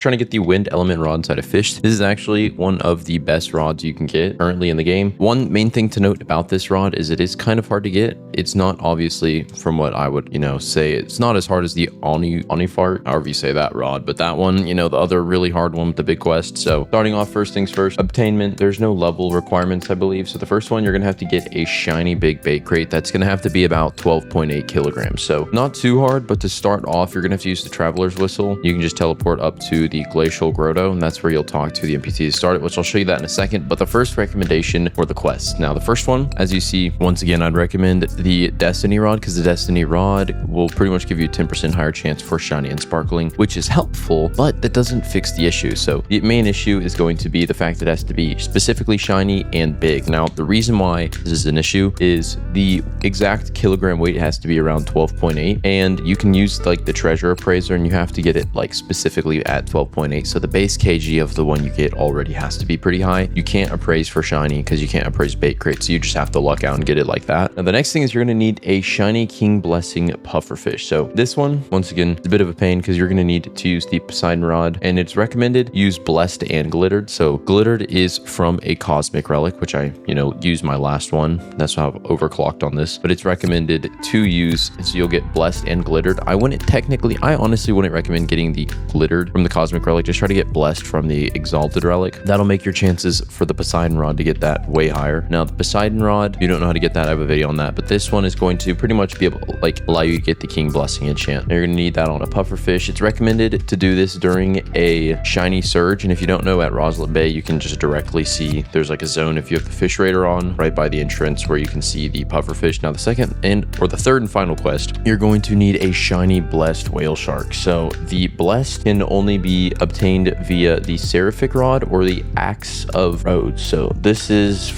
Trying to get the wind element rod inside of fish. This is actually one of the best rods you can get currently in the game. One main thing to note about this rod is it is kind of hard to get. It's not obviously, from what I would, say, it's not as hard as the Onifart, however you say that rod, but that one, the other really hard one with the big quest. So starting off, first things first, obtainment. There's no level requirements, I believe. So the first one, you're gonna have to get a shiny big bait crate. That's gonna have to be about 12.8 kilograms. So not too hard, but to start off, you're gonna have to use the traveler's whistle. You can just teleport up to the glacial grotto, and that's where you'll talk to the NPC to start it, which I'll show you that in a second. But the first recommendation for the quest. Now, the first one, as you see, once again, I'd recommend the Destiny rod, because the Destiny rod will pretty much give you a 10% higher chance for shiny and sparkling, which is helpful, but that doesn't fix the issue. So the main issue is going to be the fact that it has to be specifically shiny and big. Now, the reason why this is an issue is the exact kilogram weight has to be around 12.8, and you can use like the treasure appraiser, and you have to get it like specifically at 12.8. So the base kg of the one you get already has to be pretty high. You can't appraise for shiny because you can't appraise bait crate, so you just have to luck out and get it like that. Now the next thing is you're going to need a shiny king blessing pufferfish. So this one, once again, it's a bit of a pain because you're going to need to use the Poseidon rod, and it's recommended use blessed and glittered. So glittered is from a cosmic relic, which I used my last one. That's how I've overclocked on this, but it's recommended to use, so you'll get blessed and glittered. I honestly wouldn't recommend getting the glittered from the cosmic relic. Just try to get blessed from the exalted relic. That'll make your chances for the Poseidon rod to get that way higher. Now the Poseidon rod, if you don't know how to get that, I have a video on that, but this one is going to pretty much be able to allow you to get the king blessing enchant. Now you're going to need that on a pufferfish. It's recommended to do this during a shiny surge, and if you don't know, at Roslet Bay you can just directly see there's like a zone if you have the fish radar on right by the entrance where you can see the pufferfish. Now the third and final quest, you're going to need a shiny blessed whale shark. So the blessed can only be obtained via the seraphic rod or the axe of Rhodes. So this is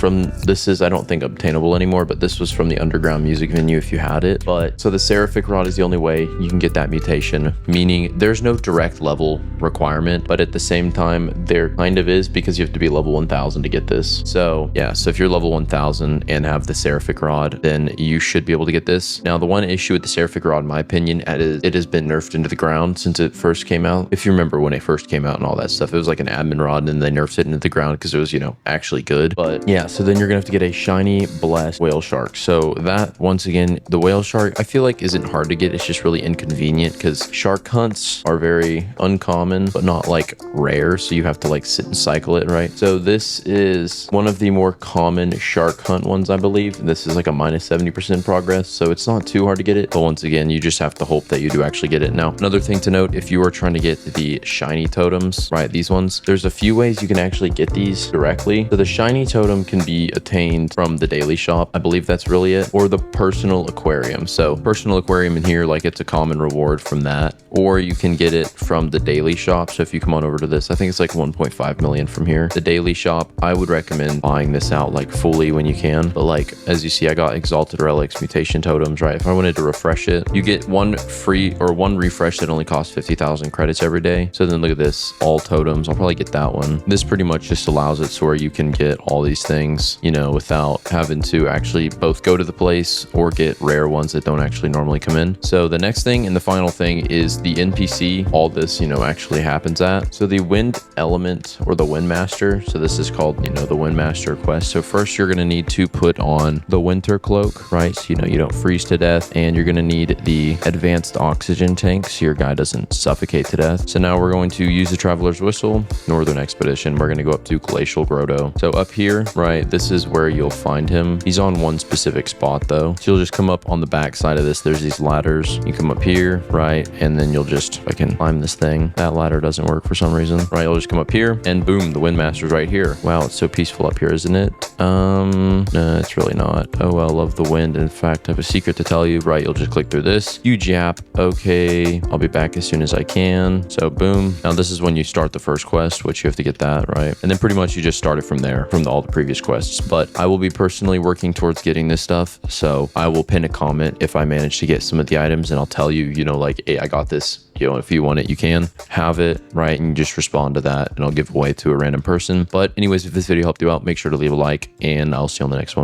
I don't think obtainable anymore, but this was from the underground music venue if you had it. But so the seraphic rod is the only way you can get that mutation, meaning there's no direct level requirement, but at the same time there kind of is, because you have to be level 1000 to get this. So yeah, so if you're level 1000 and have the seraphic rod, then you should be able to get this. Now the one issue with the seraphic rod, in my opinion, it has been nerfed into the ground since it first came out. If you remember when it first came out and all that stuff, it was like an admin rod, and then they nerfed it into the ground because it was actually good. But yeah, so then you're gonna have to get a shiny blessed whale shark. So that, once again, the whale shark I feel like isn't hard to get. It's just really inconvenient because shark hunts are very uncommon but not like rare, so you have to like sit and cycle it, right? So this is one of the more common shark hunt ones, I believe. This is like a minus 70% progress, so it's not too hard to get it, but once again, you just have to hope that you do actually get it. Now another thing to note, if you are trying to get the shiny totems, right, these ones, there's a few ways you can actually get these directly. So the shiny totem can be attained from the daily shop, I believe that's really it, or the personal aquarium. So personal aquarium in here, like, it's a common reward from that, or you can get it from the daily shop. So if you come on over to this, I think it's like 1.5 million from here, the daily shop. I would recommend buying this out like fully when you can, but like as you see, I got exalted relics, mutation totems, right? If I wanted to refresh it, you get one free or one refresh that only costs 50,000 credits every day. So then look at this, all totems, I'll probably get that one. This pretty much just allows it so where you can get all these things without having to actually both go to the place or get rare ones that don't actually normally come in. So the next thing and the final thing is the NPC all this actually happens at. So the wind element, or the wind master, so this is called the wind master quest. So first you're going to need to put on the winter cloak, right? So you don't freeze to death, and you're going to need the advanced oxygen tank so your guy doesn't suffocate to death. So now we're going to use the traveler's whistle, northern expedition. We're going to go up to glacial grotto. So up here, right, this is where you'll find him. He's on one specific spot though, so you'll just come up on the back side of this. There's these ladders, you come up here, right, and then you'll just, if I can climb this thing, that ladder doesn't work for some reason, right? You'll just come up here and boom, the wind master's right here. Wow, it's so peaceful up here, isn't it? No, it's really not. Oh well, love the wind. In fact, I have a secret to tell you, right? You'll just click through this, you jap, okay, I'll be back as soon as I can. So boom, now this is when you start the first quest, which you have to get that, right? And then pretty much you just start it from there, from all the previous quests. But I will be personally working towards getting this stuff, so I will pin a comment if I manage to get some of the items, and I'll tell you, like, hey, I got this. If you want it, you can have it, right? And you just respond to that, and I'll give away to a random person. But anyways, if this video helped you out, make sure to leave a like, and I'll see you on the next one.